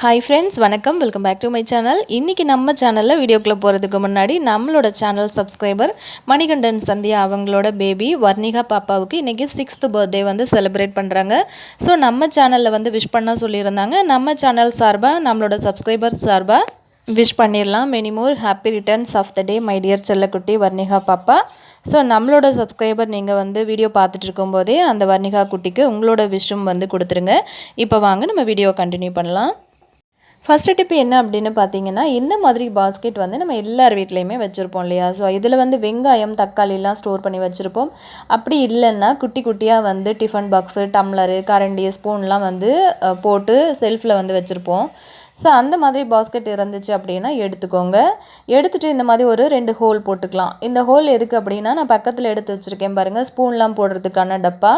Hi friends, வணக்கம். Welcome back to my channel. இன்னைக்கு நம்ம சேனல்ல வீடியோக்குள்ள போறதுக்கு முன்னாடி நம்மளோட சேனல் சப்ஸ்கிரைபர் மணிகண்டன் சந்தியா அவங்களோட பேபி வர்ணிகா பாப்பாவுக்கு இன்னைக்கு 6th பர்த்டே வந்து செலிப்ரேட் பண்றாங்க. சோ நம்ம சேனல்ல வந்து விஷ் பண்ண சொல்லிருந்தாங்க. நம்ம சேனல் சார்பா நம்மளோட சப்ஸ்கிரைபர் சார்பா விஷ் பண்ணிரலாம். Many more happy returns of the day my dear செல்லக்குட்டி வர்ணிகா பாப்பா. ஸோ நம்மளோட சப்ஸ்கிரைபர் நீங்கள் வந்து வீடியோ பார்த்துட்டு இருக்கும்போதே அந்த வர்ணிகா குட்டிக்கு உங்களோட விஷும் வந்து கொடுத்துருங்க. இப்போ வாங்க நம்ம வீடியோ கண்டினியூ பண்ணலாம். ஃபஸ்ட்டு டிப் என்ன அப்படின்னு பார்த்தீங்கன்னா, இந்த மாதிரி பாஸ்கெட் வந்து நம்ம எல்லார் வீட்லேயுமே வச்சுருப்போம் இல்லையா? ஸோ இதில் வந்து வெங்காயம், தக்காளிலாம் ஸ்டோர் பண்ணி வச்சுருப்போம். அப்படி இல்லைன்னா குட்டி குட்டியாக வந்து டிஃபன் பாக்ஸு, டம்ளரு, கரண்டி, ஸ்பூன்லாம் வந்து போட்டு செல்ஃபில் வந்து வச்சுருப்போம். ஸோ அந்த மாதிரி பாஸ்கெட் இருந்துச்சு அப்படின்னா எடுத்துக்கோங்க. எடுத்துகிட்டு இந்த மாதிரி ஒரு 2 ஹோல் போட்டுக்கலாம். இந்த ஹோல் எதுக்கு அப்படின்னா, நான் பக்கத்தில் எடுத்து வச்சுருக்கேன் பாருங்கள், ஸ்பூன்லாம் போடுறதுக்கான டப்பா.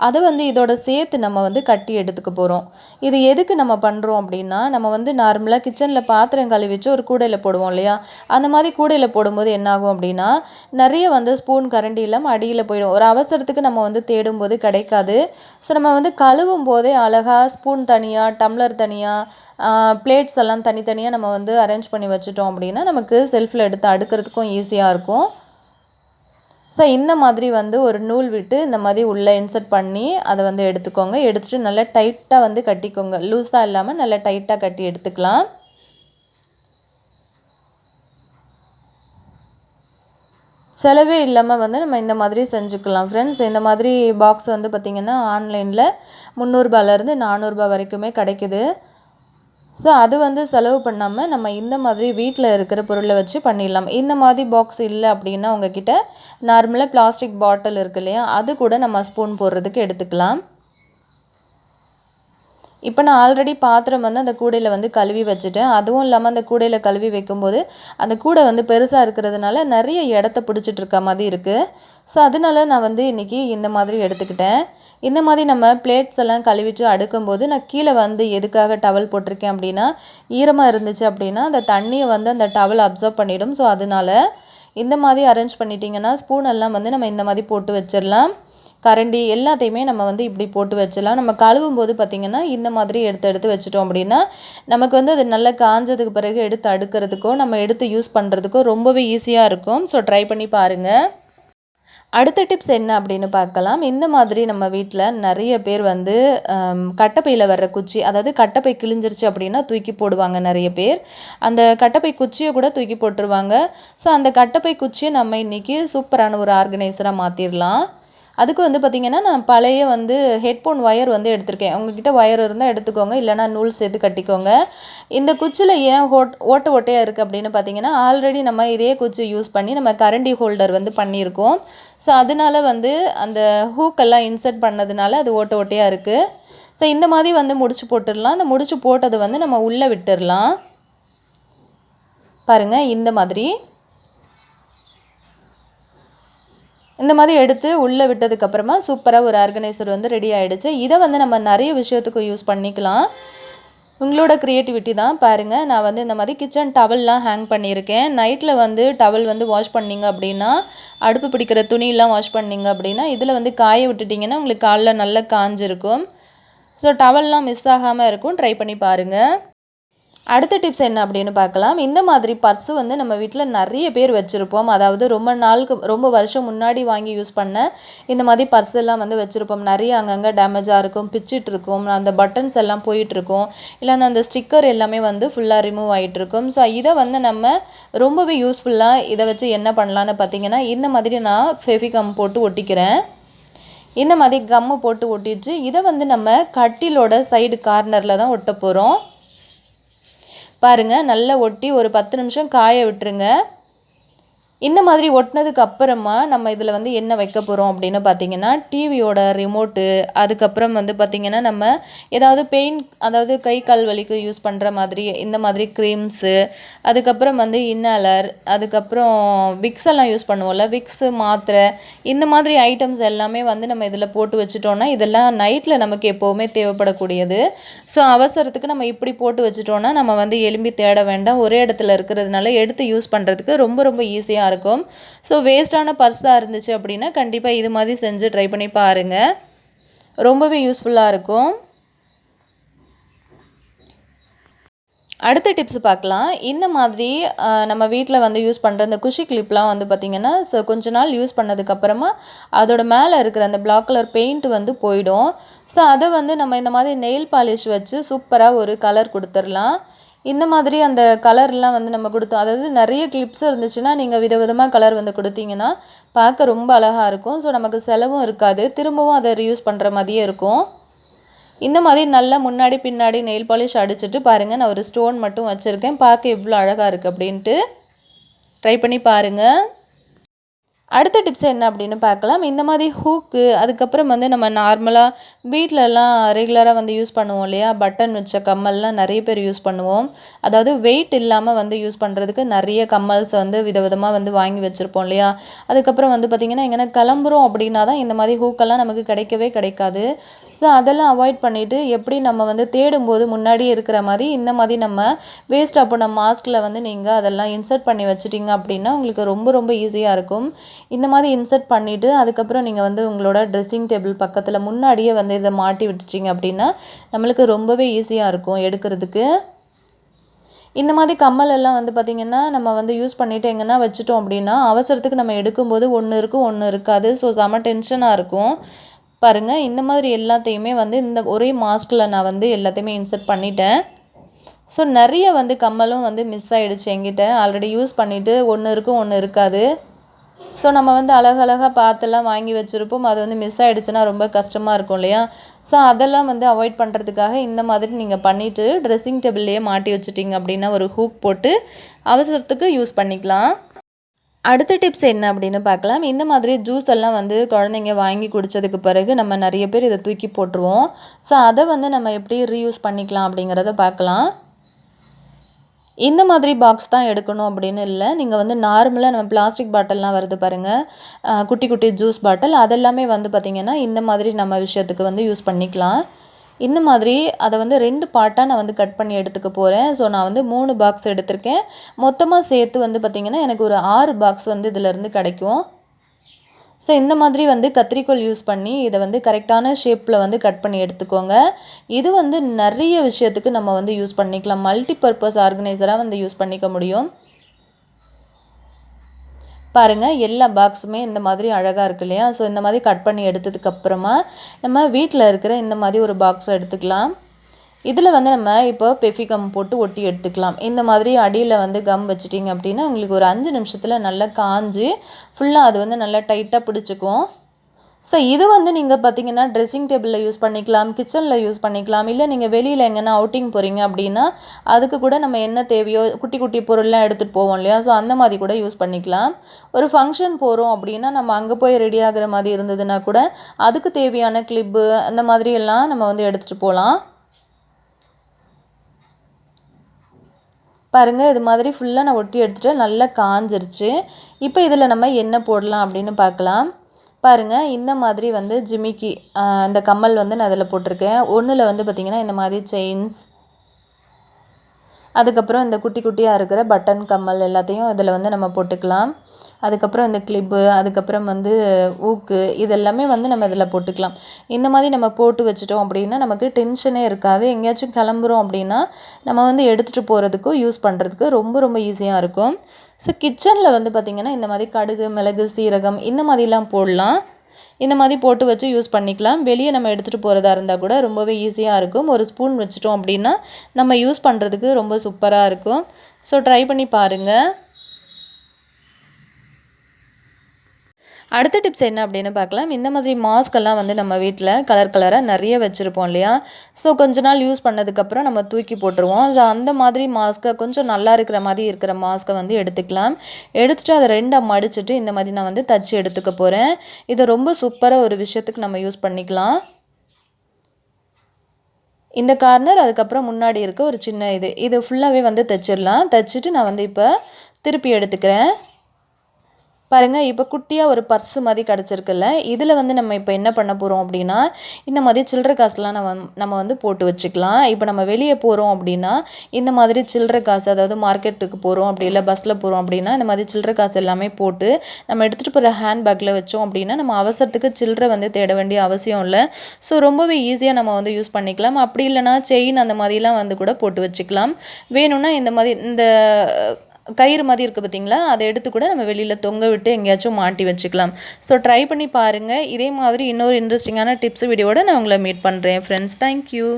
அதை வந்து இதோட சேர்த்து நம்ம வந்து கட்டி எடுத்துக்க போகிறோம். இது எதுக்கு நம்ம பண்ணுறோம் அப்படின்னா, நம்ம வந்து நார்மலாக கிச்சனில் பாத்திரம் கழுவிச்சு ஒரு கூடையில் போடுவோம் இல்லையா? அந்த மாதிரி கூடையில் போடும்போது என்னாகும் அப்படின்னா, நிறைய வந்து ஸ்பூன் கரண்டி இல்லாமல் அடியில் போயிடும். ஒரு அவசரத்துக்கு நம்ம வந்து தேடும்போது கிடைக்காது. ஸோ நம்ம வந்து கழுவும் போதே அழகாக ஸ்பூன் தனியாக, டம்ளர் தனியாக, பிளேட்ஸ் எல்லாம் தனித்தனியாக நம்ம வந்து அரேஞ்ச் பண்ணி வச்சுட்டோம் அப்படின்னா நமக்கு செல்ஃபில் எடுத்து அடுக்கிறதுக்கும் ஈஸியாக இருக்கும். ஸோ இந்த மாதிரி வந்து ஒரு நூல் விட்டு இந்த மாதிரி உள்ளே இன்சர்ட் பண்ணி அதை வந்து எடுத்துக்கோங்க. எடுத்துகிட்டு நல்லா டைட்டாக வந்து கட்டிக்கோங்க. லூஸாக இல்லாமல் நல்லா டைட்டாக கட்டி எடுத்துக்கலாம். செலவே இல்லாமல் வந்து நம்ம இந்த மாதிரி செஞ்சுக்கலாம் ஃப்ரெண்ட்ஸ். இந்த மாதிரி பாக்ஸ் வந்து பார்த்திங்கன்னா ஆன்லைனில் 300 ரூபாயிலேருந்து 400 ரூபாய் வரைக்குமே கிடைக்குது. ஸோ அது வந்து செலவு பண்ணாமல் நம்ம இந்த மாதிரி வீட்டில் இருக்கிற பொருளை வச்சு பண்ணிடலாம். இந்த மாதிரி பாக்ஸ் இல்லை அப்படின்னா உங்ககிட்ட நார்மலாக பிளாஸ்டிக் பாட்டில் இருக்கு இல்லையா, அது கூட நம்ம ஸ்பூன் போடுறதுக்கு எடுத்துக்கலாம். இப்போ நான் ஆல்ரெடி பாத்திரம் வந்து அந்த கூடையில் வந்து கழுவி வச்சுட்டேன். அதுவும் இல்லாமல் அந்த கூடையில் கழுவி வைக்கும்போது அந்த கூடை வந்து பெருசாக இருக்கிறதுனால நிறைய இடத்த பிடிச்சிட்டு இருக்க மாதிரி இருக்குது. ஸோ அதனால நான் வந்து இன்றைக்கி இந்த மாதிரி எடுத்துக்கிட்டேன். இந்த மாதிரி நம்ம பிளேட்ஸ் எல்லாம் கழுவிட்டு அடுக்கும்போது நான் கீழே வந்து எதுக்காக டவல் போட்டிருக்கேன் அப்படின்னா, ஈரமாக இருந்துச்சு அப்படின்னா அந்த தண்ணியை வந்து அந்த டவல் அப்சர்வ் பண்ணிடும். ஸோ அதனால இந்த மாதிரி அரேஞ்ச் பண்ணிட்டீங்கன்னா ஸ்பூன் எல்லாம் வந்து நம்ம இந்த மாதிரி போட்டு வச்சிடலாம். கரண்டி எல்லாத்தையுமே நம்ம வந்து இப்படி போட்டு வச்சிடலாம். நம்ம கழுவும் போது பார்த்திங்கன்னா இந்த மாதிரி எடுத்து வச்சிட்டோம் அப்படின்னா நமக்கு வந்து அது நல்லா காஞ்சதுக்கு பிறகு எடுத்து அடுக்கிறதுக்கோ நம்ம எடுத்து யூஸ் பண்ணுறதுக்கோ ரொம்பவே ஈஸியாக இருக்கும். ஸோ ட்ரை பண்ணி பாருங்கள். அடுத்த டிப்ஸ் என்ன அப்படின்னு பார்க்கலாம். இந்த மாதிரி நம்ம வீட்டில் நிறைய பேர் வந்து கட்டைப்பையில் வர்ற குச்சி, அதாவது கட்டைப்பை கிழிஞ்சிருச்சு அப்படின்னா தூக்கி போடுவாங்க நிறைய பேர். அந்த கட்டைப்பை குச்சியை கூட தூக்கி போட்டுருவாங்க. ஸோ அந்த கட்டைப்பை குச்சியை நம்ம இன்றைக்கி சூப்பரான ஒரு ஆர்கனைசராக மாற்றிடலாம். அதுக்கு வந்து பார்த்திங்கன்னா நான் பழைய வந்து ஹெட்ஃபோன் ஒயர் வந்து எடுத்திருக்கேன். உங்ககிட்ட ஒயர் இருந்தால் எடுத்துக்கோங்க, இல்லைனா நூல் சேர்த்து கட்டிக்கோங்க. இந்த குச்சியில் ஏன் ஓட்டையாக இருக்குது அப்படின்னு பார்த்திங்கன்னா, ஆல்ரெடி நம்ம இதே குச்சி யூஸ் பண்ணி நம்ம கரண்டி ஹோல்டர் வந்து பண்ணியிருக்கோம். ஸோ அதனால வந்து அந்த ஹூக்கெல்லாம் இன்சர்ட் பண்ணதுனால அது ஓட்டையாக இருக்குது. ஸோ இந்த மாதிரி வந்து முடிச்சு போட்டுடலாம். அந்த முடிச்சு போட்டது வந்து நம்ம உள்ளே விட்டுடலாம். பாருங்கள், இந்த மாதிரி எடுத்து உள்ளே விட்டதுக்கப்புறமா சூப்பராக ஒரு ஆர்கனைசர் வந்து ரெடி ஆகிடுச்சு. இதை வந்து நம்ம நிறைய விஷயத்துக்கு யூஸ் பண்ணிக்கலாம். உங்களோட க்ரியேட்டிவிட்டி தான். பாருங்கள், நான் வந்து இந்த மாதிரி கிச்சன் டவல்லாம் ஹேங் பண்ணியிருக்கேன். நைட்டில் வந்து டவல் வந்து வாஷ் பண்ணிங்க அப்படின்னா, அடுப்பு பிடிக்கிற துணியெல்லாம் வாஷ் பண்ணிங்க அப்படின்னா இதில் வந்து காய விட்டுட்டிங்கன்னா உங்களுக்கு காலைல நல்லா காஞ்சிருக்கும். ஸோ டவல்லாம் மிஸ் ஆகாமல் இருக்கும். ட்ரை பண்ணி பாருங்கள். அடுத்த டிப்ஸ் என்ன அப்படின்னு பார்க்கலாம். இந்த மாதிரி பர்ஸு வந்து நம்ம வீட்டில் நிறைய பேர் வச்சுருப்போம். அதாவது ரொம்ப வருஷம் முன்னாடி வாங்கி யூஸ் பண்ண இந்த மாதிரி பர்ஸ் எல்லாம் வந்து வச்சுருப்போம். நிறைய அங்கங்கே டேமேஜாக இருக்கும், பிச்சுட்டு இருக்கும், அந்த பட்டன்ஸ் எல்லாம் போயிட்டுருக்கும், இல்லைன்னா அந்த ஸ்டிக்கர் எல்லாமே வந்து ஃபுல்லாக ரிமூவ் ஆகிட்டுருக்கும். ஸோ இதை வந்து நம்ம ரொம்பவே யூஸ்ஃபுல்லாக இதை வச்சு என்ன பண்ணலான்னு பார்த்தீங்கன்னா, இந்த மாதிரி நான் ஃபெவிகம் போட்டு ஒட்டிக்கிறேன். இந்த மாதிரி கம்மு போட்டு ஒட்டிட்டு இதை வந்து நம்ம கட்டிலோட சைடு கார்னரில் தான் ஒட்ட போகிறோம். பாருங்கள், நல்லா ஒட்டி ஒரு 10 நிமிஷம் காய விட்டுருங்க. இந்த மாதிரி ஒட்டினதுக்கு அப்புறமா நம்ம இதில் வந்து என்ன வைக்க போகிறோம் அப்படின்னு பார்த்தீங்கன்னா, டிவியோட ரிமோட்டு, அதுக்கப்புறம் வந்து பார்த்திங்கன்னா நம்ம ஏதாவது அதாவது கை கால் வலிக்கு யூஸ் பண்ணுற மாதிரி இந்த மாதிரி க்ரீம்ஸு, அதுக்கப்புறம் வந்து இன்னலர், அதுக்கப்புறம் விக்ஸ் எல்லாம் யூஸ் பண்ணுவோம்ல, விக்ஸு, மாத்திரை, இந்த மாதிரி ஐட்டம்ஸ் எல்லாமே வந்து நம்ம இதில் போட்டு வச்சுட்டோன்னா இதெல்லாம் நைட்டில் நமக்கு எப்போவுமே தேவைப்படக்கூடியது. ஸோ அவசரத்துக்கு நம்ம இப்படி போட்டு வச்சுட்டோன்னா நம்ம வந்து எலும்பி தேட வேண்டாம். ஒரே இடத்துல இருக்கிறதுனால எடுத்து யூஸ் பண்ணுறதுக்கு ரொம்ப ரொம்ப ஈஸியாக இருக்கும். ஸோ வேஸ்டான பர்ஸாக இருந்துச்சு அப்படின்னா கண்டிப்பாக இது மாதிரி செஞ்சு ட்ரை பண்ணி பாருங்கள். ரொம்பவே யூஸ்ஃபுல்லாக இருக்கும். அடுத்த டிப்ஸ் பார்க்கலாம். இந்த மாதிரி நம்ம வீட்டில் வந்து யூஸ் பண்ணுற இந்த குஷி கிளிப்லாம் வந்து பார்த்திங்கன்னா கொஞ்ச நாள் யூஸ் பண்ணதுக்கப்புறமா அதோட மேலே இருக்கிற அந்த பிளாக் கலர் பெயிண்ட் வந்து போயிடும். ஸோ அதை வந்து நம்ம இந்த மாதிரி நெயில் பாலிஷ் வச்சு சூப்பராக ஒரு கலர் கொடுத்துடலாம். இந்த மாதிரி அந்த கலர்லாம் வந்து நம்ம கொடுத்தோம், அதாவது நிறைய கிளிப்ஸ் இருந்துச்சுன்னா நீங்கள் விதவிதமாக கலர் வந்து கொடுத்தீங்கன்னா பார்க்க ரொம்ப அழகாக இருக்கும். ஸோ நமக்கு செலவும் இருக்காது, திரும்பவும் அதை ரீயூஸ் பண்ணுற மாதிரியே இருக்கும். இந்த மாதிரி நல்லா முன்னாடி பின்னாடி நெயில் பாலிஷ் அடிச்சுட்டு பாருங்கள், நான் ஒரு ஸ்டோன் மட்டும் வச்சுருக்கேன். பார்க்க எவ்வளோ அழகாக இருக்குது அப்படின்ட்டு ட்ரை பண்ணி பாருங்கள். அடுத்த டிப்ஸ் என்ன அப்படின்னு பார்க்கலாம். இந்த மாதிரி ஹூக்கு, அதுக்கப்புறம் வந்து நம்ம நார்மலாக வீட்டிலலாம் ரெகுலராக வந்து யூஸ் பண்ணுவோம் இல்லையா, பட்டன் வச்ச கம்மல்லாம் நிறைய பேர் யூஸ் பண்ணுவோம். அதாவது வெயிட் இல்லாமல் வந்து யூஸ் பண்ணுறதுக்கு நிறைய கம்மல்ஸ் வந்து விதவிதமாக வந்து வாங்கி வச்சுருப்போம் இல்லையா. அதுக்கப்புறம் வந்து பார்த்திங்கன்னா எங்கன்னா கிளம்புறோம் அப்படின்னா தான் இந்த மாதிரி ஹூக்கெல்லாம் நமக்கு கிடைக்கவே கிடைக்காது. ஸோ அதெல்லாம் அவாய்ட் பண்ணிவிட்டு எப்படி நம்ம வந்து தேடும்போது முன்னாடியே இருக்கிற மாதிரி இந்த மாதிரி நம்ம வேஸ்ட் போன மாஸ்கில் வந்து நீங்கள் அதெல்லாம் இன்சர்ட் பண்ணி வச்சுட்டிங்க அப்படின்னா உங்களுக்கு ரொம்ப ரொம்ப ஈஸியாக இருக்கும். இந்த மாதிரி இன்சர்ட் பண்ணிவிட்டு அதுக்கப்புறம் நீங்கள் வந்து உங்களோட ட்ரெஸ்ஸிங் டேபிள் பக்கத்தில் முன்னாடியே வந்து இதை மாட்டி விட்டுச்சிங்க அப்படின்னா நம்மளுக்கு ரொம்பவே ஈஸியாக இருக்கும் எடுக்கிறதுக்கு. இந்த மாதிரி கம்மல் எல்லாம் வந்து பார்த்திங்கன்னா நம்ம வந்து யூஸ் பண்ணிவிட்டு எங்கன்னா வச்சுட்டோம் அப்படின்னா அவசரத்துக்கு நம்ம எடுக்கும்போது ஒன்று இருக்கும் ஒன்று இருக்காது. ஸோ செம டென்ஷனாக இருக்கும். பாருங்கள், இந்த மாதிரி எல்லாத்தையுமே வந்து இந்த ஒரே மாஸ்கில் நான் வந்து எல்லாத்தையுமே இன்சர்ட் பண்ணிட்டேன். ஸோ நிறைய வந்து கம்மலும் வந்து மிஸ் ஆகிடுச்சு என்கிட்ட. ஆல்ரெடி யூஸ் பண்ணிவிட்டு ஒன்று இருக்கும் ஒன்று இருக்காது. ஸோ நம்ம வந்து அழகழகாக பார்த்துலாம் வாங்கி வச்சுருப்போம், அது வந்து மிஸ் ஆகிடுச்சுன்னா ரொம்ப கஷ்டமாக இருக்கும் இல்லையா. ஸோ அதெல்லாம் வந்து அவாய்ட் பண்ணுறதுக்காக இந்த மாதிரி நீங்கள் பண்ணிவிட்டு ட்ரெஸ்ஸிங் டேபிள்லேயே மாட்டி வச்சுட்டிங்க அப்படின்னா ஒரு ஹூக் போட்டு அவசரத்துக்கு யூஸ் பண்ணிக்கலாம். அடுத்த டிப்ஸ் என்ன அப்படின்னு பார்க்கலாம். இந்த மாதிரி ஜூஸ் எல்லாம் வந்து குழந்தைங்க வாங்கி குடித்ததுக்கு பிறகு நம்ம நிறைய பேர் இதை தூக்கி போட்டுருவோம். ஸோ அதை வந்து நம்ம எப்படி ரீயூஸ் பண்ணிக்கலாம் அப்படிங்கிறத பார்க்கலாம். இந்த மாதிரி பாக்ஸ் தான் எடுக்கணும் அப்படின்னு இல்லை. நீங்கள் வந்து நார்மலாக நம்ம பிளாஸ்டிக் பாட்டில்லாம் வருது பாருங்கள், குட்டி குட்டி ஜூஸ் பாட்டில், அதெல்லாமே வந்து பார்த்திங்கன்னா இந்த மாதிரி நம்ம விஷயத்துக்கு வந்து யூஸ் பண்ணிக்கலாம். இந்த மாதிரி அதை வந்து 2 பார்ட்டாக நான் வந்து கட் பண்ணி எடுத்துக்க போகிறேன். ஸோ நான் வந்து 3 பாக்ஸ் எடுத்திருக்கேன். மொத்தமாக சேர்த்து வந்து பார்த்திங்கன்னா எனக்கு ஒரு 6 பாக்ஸ் வந்து இதிலேருந்து கிடைக்கும். ஸோ இந்த மாதிரி வந்து கத்திரிக்கோல் யூஸ் பண்ணி இதை வந்து கரெக்டான ஷேப்பில் வந்து கட் பண்ணி எடுத்துக்கோங்க. இது வந்து நிறைய விஷயத்துக்கு நம்ம வந்து யூஸ் பண்ணிக்கலாம். மல்டி பர்பஸ் ஆர்கனைசராக வந்து யூஸ் பண்ணிக்க முடியும். பாருங்கள், எல்லா பாக்ஸுமே இந்த மாதிரி அழகாக இருக்கு இல்லையா. ஸோ இந்த மாதிரி கட் பண்ணி எடுத்ததுக்கப்புறமா நம்ம வீட்டில் இருக்கிற இந்த மாதிரி ஒரு பாக்ஸை எடுத்துக்கலாம். இதில் வந்து நம்ம இப்போ பெஃபி கம் போட்டு ஒட்டி எடுத்துக்கலாம். இந்த மாதிரி அடியில் வந்து கம் வச்சிட்டிங்க அப்படின்னா உங்களுக்கு ஒரு 5 நிமிஷத்தில் நல்லா காஞ்சி ஃபுல்லாக அது வந்து நல்லா டைட்டாக பிடிச்சிக்கும். ஸோ இது வந்து நீங்கள் பார்த்திங்கன்னா ட்ரெஸ்ஸிங் டேபிளில் யூஸ் பண்ணிக்கலாம், கிச்சனில் யூஸ் பண்ணிக்கலாம், இல்லை நீங்கள் வெளியில் எங்கன்னா அவுட்டிங் போகிறீங்க அப்படின்னா அதுக்கு கூட நம்ம என்ன தேவையோ குட்டி குட்டி பொருள்லாம் எடுத்துகிட்டு போவோம் இல்லையா. ஸோ அந்த மாதிரி கூட யூஸ் பண்ணிக்கலாம். ஒரு ஃபங்க்ஷன் போகிறோம் அப்படின்னா நம்ம அங்கே போய் ரெடி ஆகிற மாதிரி இருந்ததுன்னா கூட அதுக்கு தேவையான கிளிப்பு அந்த மாதிரி எல்லாம் நம்ம வந்து எடுத்துகிட்டு போகலாம். பாருங்கள், இது மாதிரி ஃபுல்லாக நான் ஒட்டி எடுத்துகிட்டு நல்லா காஞ்சிருச்சு. இப்போ இதில் நம்ம என்ன போடலாம் அப்படின்னு பார்க்கலாம். பாருங்கள், இந்த மாதிரி வந்து ஜிமிக்கி இந்த கம்மல் வந்து நான் அதில் போட்டிருக்கேன். ஒன்றில் வந்து பார்த்திங்கன்னா இந்த மாதிரி செயின்ஸ், அதுக்கப்புறம் இந்த குட்டி குட்டியாக இருக்கிற பட்டன் கம்மல் எல்லாத்தையும் இதில் வந்து நம்ம போட்டுக்கலாம். அதுக்கப்புறம் இந்த கிளிப்பு, அதுக்கப்புறம் வந்து ஊக்கு, இதெல்லாமே வந்து நம்ம இதில் போட்டுக்கலாம். இந்த மாதிரி நம்ம போட்டு வச்சுட்டோம் அப்படின்னா நமக்கு டென்ஷனே இருக்காது. எங்கேயாச்சும் கிளம்புறோம் அப்படின்னா நம்ம வந்து எடுத்துகிட்டு போகிறதுக்கும் யூஸ் பண்ணுறதுக்கு ரொம்ப ரொம்ப ஈஸியாக இருக்கும். ஸோ கிச்சனில் வந்து பார்த்திங்கன்னா இந்த மாதிரி கடுகு, மிளகு, சீரகம் இந்த மாதிரிலாம் போடலாம். இந்த மாதிரி போட்டு வச்சு யூஸ் பண்ணிக்கலாம். வெளியே நம்ம எடுத்துகிட்டு போகிறதா இருந்தால் கூட ரொம்பவே ஈஸியாக இருக்கும். ஒரு ஸ்பூன் வச்சிட்டோம் அப்படின்னா நம்ம யூஸ் பண்ணுறதுக்கு ரொம்ப சூப்பராக இருக்கும். ஸோ ட்ரை பண்ணி பாருங்கள். அடுத்த டிப்ஸ் என்ன அப்படின்னு பார்க்கலாம். இந்த மாதிரி மாஸ்கெல்லாம் வந்து நம்ம வீட்டில் கலர் கலராக நிறைய வச்சுருப்போம் இல்லையா. ஸோ கொஞ்ச நாள் யூஸ் பண்ணதுக்கப்புறம் நம்ம தூக்கி போட்டுருவோம். ஸோ அந்த மாதிரி மாஸ்க்கை கொஞ்சம் நல்லா இருக்கிற மாதிரி இருக்கிற மாஸ்க்கை வந்து எடுத்துக்கலாம். எடுத்துகிட்டு அதை 2ஆக மடிச்சுட்டு இந்த மாதிரி நான் வந்து தச்சு எடுத்துக்க போகிறேன். இதை ரொம்ப சூப்பராக ஒரு விஷயத்துக்கு நம்ம யூஸ் பண்ணிக்கலாம். இந்த கார்னர், அதுக்கப்புறம் முன்னாடி இருக்க ஒரு சின்ன இது ஃபுல்லாகவே வந்து தைச்சிடலாம். தைச்சிட்டு நான் வந்து இப்போ திருப்பி எடுத்துக்கிறேன். பாருங்கள், இப்போ குட்டியாக ஒரு பர்ஸு மாதிரி கிடச்சிருக்குல்ல, இதில் வந்து நம்ம இப்போ என்ன பண்ண போகிறோம் அப்படின்னா, இந்த மாதிரி சில்லறை காசுலாம் நம்ம வந்து போட்டு வச்சுக்கலாம். இப்போ நம்ம வெளியே போகிறோம் அப்படின்னா, இந்த மாதிரி சில்லறை காசு, அதாவது மார்க்கெட்டுக்கு போகிறோம் அப்படி இல்லை பஸ்ஸில் போகிறோம் அப்படின்னா, இந்த மாதிரி சில்லறை காசு எல்லாமே போட்டு நம்ம எடுத்துகிட்டு போகிற ஹேண்ட் பேக்கில் வச்சோம் அப்படின்னா, நம்ம அவசரத்துக்கு சில்லறை வந்து தேட வேண்டிய அவசியம் இல்லை. ஸோ ரொம்பவே ஈஸியாக நம்ம வந்து யூஸ் பண்ணிக்கலாம். அப்படி இல்லைனா செயின் அந்த மாதிரிலாம் வந்து கூட போட்டு வச்சுக்கலாம். வேணும்னா இந்த மாதிரி இந்த கயிறு மாதிரி இருக்குது பார்த்தீங்களா, அதை எடுத்து கூட நம்ம வெளியில் தொங்க விட்டு எங்கேயாச்சும் மாட்டி வச்சுக்கலாம். ஸோ ட்ரை பண்ணி பாருங்கள். இதே மாதிரி இன்னொரு இன்ட்ரெஸ்டிங்கான டிப்ஸ் வீடியோட நான் உங்களை மீட் பண்ணுறேன் ஃப்ரெண்ட்ஸ். தேங்க்யூ.